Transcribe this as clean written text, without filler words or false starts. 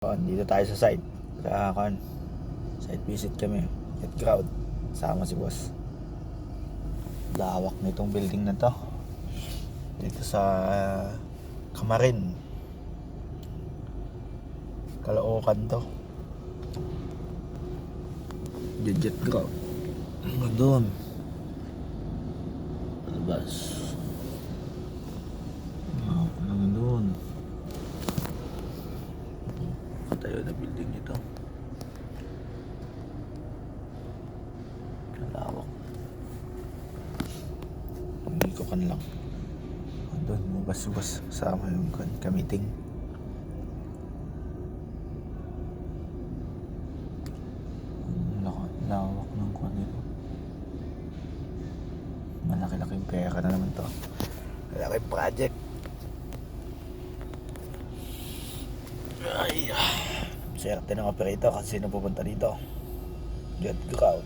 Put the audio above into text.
Dito tayo sa site. Site visit kami. At crowd. Sama si boss. Lawak nitong building na to. Dito sa Kamarin. Caloocan to. Jet crowd. Doon. Labas. Doon. Tayo na building ito. Lawak. Umikokan lang. Doon, bas-bas sama yung kamiting. Lawak ng kwan nito. Malaki-laking pera na naman to. Malaking project. Ay, swerte ng operator kasi sino pupunta dito. Jet crowd.